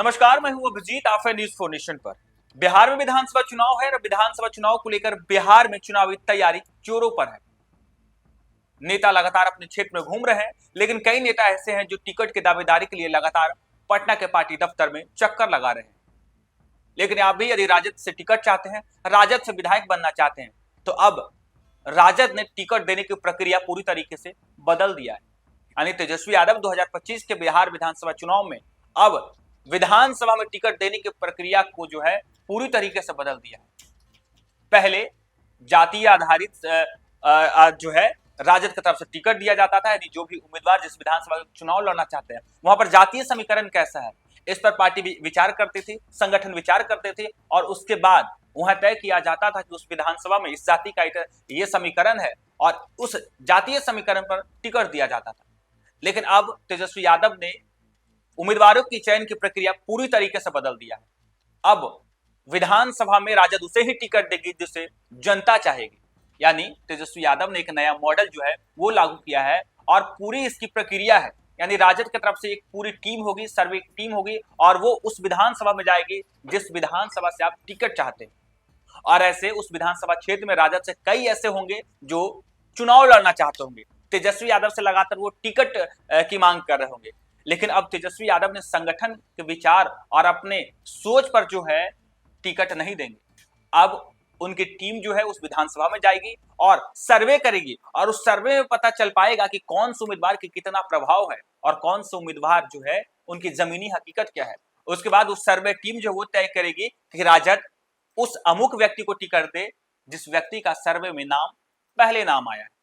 नमस्कार, मैं हूं अभिजीत। आप है न्यूज 4 नेशन पर। बिहार में विधानसभा चुनाव है और विधानसभा चुनाव को लेकर बिहार में चुनावी तैयारी जोरों पर है। नेता लगातार अपने क्षेत्र में घूम रहे हैं, लेकिन कई नेता ऐसे हैं जो टिकट की दावेदारी के लिए लगातार पटना के पार्टी दफ्तर में चक्कर लगा रहे हैं। लेकिन आप भी यदि राजद से टिकट चाहते हैं, राजद से विधायक बनना चाहते हैं, तो अब राजद ने टिकट देने की प्रक्रिया पूरी तरीके से बदल दिया है। यानी तेजस्वी यादव 2025 के बिहार विधानसभा चुनाव में अब विधानसभा में टिकट देने की प्रक्रिया को जो है पूरी तरीके से बदल दिया है। पहले जातीय आधारित जो है राजद की तरफ से टिकट दिया जाता था, यदि जो भी उम्मीदवार जिस विधानसभा चुनाव लड़ना चाहते हैं वहां पर जातीय समीकरण कैसा है इस पर पार्टी विचार करती थी, संगठन विचार करते थे और उसके बाद वहां तय किया जाता था कि उस विधानसभा में इस जाति का ये समीकरण है और उस जातीय समीकरण पर टिकट दिया जाता था। लेकिन अब तेजस्वी यादव ने उम्मीदवारों की चयन की प्रक्रिया पूरी तरीके से बदल दिया है। अब विधानसभा में राजद उसे ही टिकट देगी जिसे जनता चाहेगी। यानी तेजस्वी यादव ने एक नया मॉडल जो है वो लागू किया है और पूरी इसकी प्रक्रिया है, यानी राजद की तरफ से एक पूरी टीम होगी, सर्वे टीम होगी और वो उस विधानसभा में जाएगी जिस विधानसभा से आप टिकट चाहते हैं। और ऐसे उस विधानसभा क्षेत्र में राजद से कई ऐसे होंगे जो चुनाव लड़ना चाहते होंगे, तेजस्वी यादव से लगातार वो टिकट की मांग कर रहे होंगे। लेकिन अब तेजस्वी यादव ने संगठन के विचार और अपने सोच पर जो है टिकट नहीं देंगे। अब उनकी टीम जो है उस विधानसभा में जाएगी और सर्वे करेगी और उस सर्वे में पता चल पाएगा कि कौन से उम्मीदवार की कितना प्रभाव है और कौन से उम्मीदवार जो है उनकी जमीनी हकीकत क्या है। उसके बाद उस सर्वे टीम जो वो तय करेगी कि राजद उस अमुक व्यक्ति को टिकट दे जिस व्यक्ति का सर्वे में नाम पहले नाम आया है।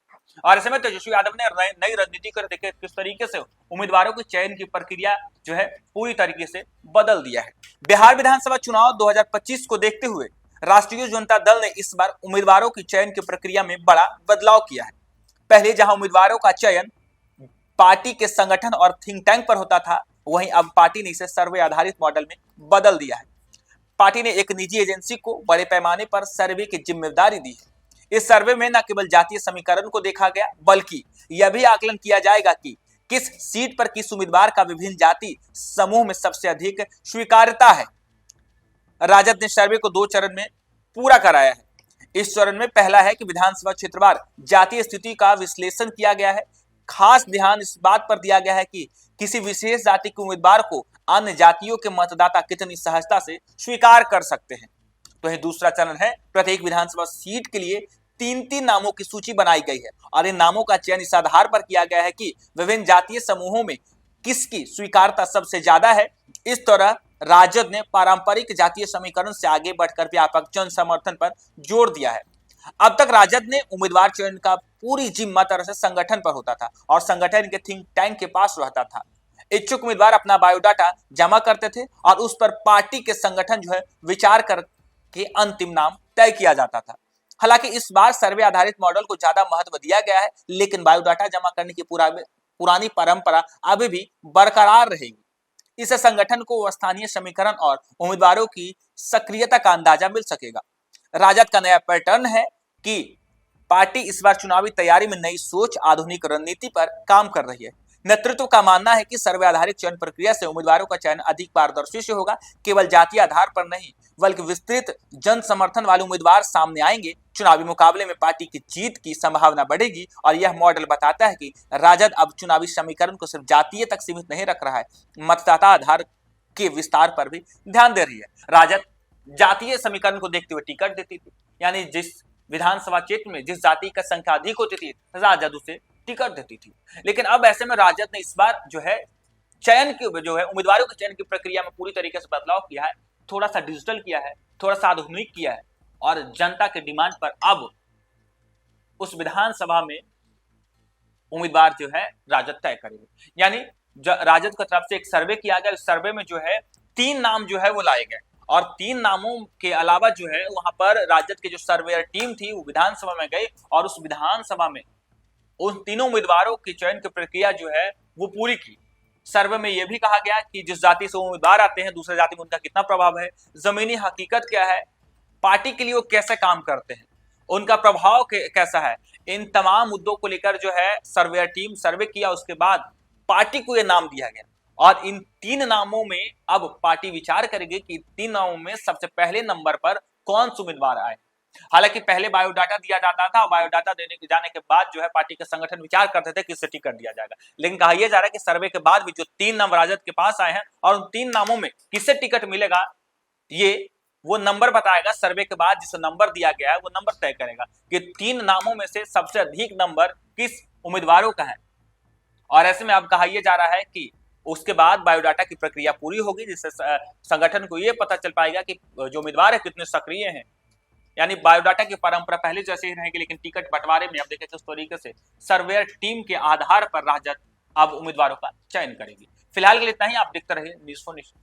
और ऐसे में तेजस्वी यादव ने नई रणनीति कर देखे किस तरीके से उम्मीदवारों की चयन की प्रक्रिया जो है पूरी तरीके से बदल दिया है। बिहार विधानसभा चुनाव 2025 को देखते हुए राष्ट्रीय जनता दल ने इस बार उम्मीदवारों की चयन की प्रक्रिया में बड़ा बदलाव किया है। पहले जहां उम्मीदवारों का चयन पार्टी के संगठन और थिंक टैंक पर होता था, वहीं अब पार्टी ने इसे सर्वे आधारित मॉडल में बदल दिया है। पार्टी ने एक निजी एजेंसी को बड़े पैमाने पर सर्वे की जिम्मेदारी दी है। इस सर्वे में न केवल जातीय समीकरण को देखा गया, बल्कि यह भी आकलन किया जाएगा कि किस सीट पर किस उम्मीदवार का विभिन्न जाति समूह में सबसे अधिक स्वीकार्यता है। राजद ने सर्वे को 2 चरण में पूरा कराया है। इस चरण में पहला है कि विधानसभा क्षेत्रवार जातीय स्थिति का विश्लेषण किया गया है। खास ध्यान इस बात पर दिया गया है कि किसी विशेष जाति के उम्मीदवार को अन्य जातियों के मतदाता कितनी सहजता से स्वीकार कर सकते हैं। तो यह दूसरा चरण है। प्रत्येक विधानसभा सीट के लिए 3-3 नामों की सूची बनाई गई है और इन नामों का चयन इस आधार पर किया गया है कि विभिन्न जातीय समूहों में किसकी स्वीकार्यता सबसे ज्यादा है। इस तरह राजद ने पारंपरिक जातीय समीकरण से आगे बढ़कर व्यापक जन समर्थन पर जोर दिया है। अब तक राजद ने उम्मीदवार चयन का पूरी जिम्मा तरह से संगठन पर होता था और संगठन के थिंक टैंक के पास रहता था। इच्छुक उम्मीदवार अपना बायोडाटा जमा करते थे और उस पर पार्टी के संगठन जो है विचार करके अंतिम नाम तय किया जाता था। हालांकि इस बार सर्वे आधारित मॉडल को ज्यादा महत्व दिया गया है, लेकिन बायोडाटा जमा करने की पुरानी परंपरा अभी भी बरकरार रहेगी। इससे संगठन को स्थानीय समीकरण और उम्मीदवारों की सक्रियता का अंदाजा मिल सकेगा। राजद का नया पैटर्न है कि पार्टी इस बार चुनावी तैयारी में नई सोच, आधुनिक रणनीति पर काम कर रही है। नेतृत्व का मानना है कि सर्वे आधारित चयन प्रक्रिया से उम्मीदवारों का चयन अधिक पारदर्शी से होगा। केवल जातीय आधार पर नहीं, बल्कि विस्तृत जन समर्थन वाले उम्मीदवार सामने आएंगे। चुनावी मुकाबले में पार्टी की जीत की संभावना बढ़ेगी और यह मॉडल बताता है कि राजद अब चुनावी समीकरण को सिर्फ जातीय तक सीमित नहीं रख रहा है, मतदाता आधार के विस्तार पर भी ध्यान दे रही है। राजद जातीय समीकरण को देखते हुए टिकट देती थी, यानी जिस विधानसभा क्षेत्र में जिस जाति का संख्या अधिक होती थी राजद उसे टिकट देती थी। लेकिन अब ऐसे में राजद ने इस बार जो है चयन की जो है उम्मीदवारों के चयन की प्रक्रिया में पूरी तरीके से बदलाव किया है, थोड़ा सा डिजिटल किया है, थोड़ा सा आधुनिक किया है और जनता के डिमांड पर अब उस विधानसभा में उम्मीदवार जो है राजद तय करेगी। यानी राजद की तरफ से एक सर्वे किया गया, इस सर्वे में जो है 3 नाम जो है वो लाए गए और 3 नामों के अलावा जो है वहां पर राजद की जो सर्वेयर टीम थी वो विधानसभा में गई और उस विधानसभा में उन तीनों उम्मीदवारों की चयन की प्रक्रिया जो है वो पूरी की। सर्वे में यह भी कहा गया कि जिस जाति से उम्मीदवार आते हैं दूसरे जाति में उनका कितना प्रभाव है, जमीनी हकीकत क्या है, पार्टी के लिए वो कैसे काम करते हैं, उनका प्रभाव कैसा है। इन तमाम मुद्दों को लेकर जो है सर्वे टीम सर्वे किया, उसके बाद पार्टी को यह नाम दिया गया और इन 3 नामों में अब पार्टी विचार करेगी कि 3 नामों में सबसे पहले नंबर पर कौन से उम्मीदवार आए। हालांकि पहले बायोडाटा दिया जाता था, बायोडाटा देने के जाने के बाद जो है पार्टी के संगठन विचार करते थे किससे टिकट दिया जाएगा, लेकिन कहा यह जा रहा है कि सर्वे के बाद भी जो 3 नाम राजद के पास आए हैं और उन 3 नामों में किससे टिकट मिलेगा, ये वो नंबर बताएगा। सर्वे के बाद जिस नंबर दिया गया है वो नंबर तय करेगा कि 3 नामों में से सबसे अधिक नंबर किस उम्मीदवारों का है। और ऐसे में अब कहा यह जा रहा है कि उसके बाद बायोडाटा की प्रक्रिया पूरी होगी, जिससे संगठन को यह पता चल पाएगा कि जो उम्मीदवार है कितने सक्रिय हैं। यानी बायोडाटा की परंपरा पहले जैसे ही रहेगी, लेकिन टिकट बंटवारे में अब देखें किस तरीके से सर्वेयर टीम के आधार पर राजद अब उम्मीदवारों का चयन करेगी। फिलहाल के लिए इतना ही। आप देखते रहिए न्यूज़4नेशन।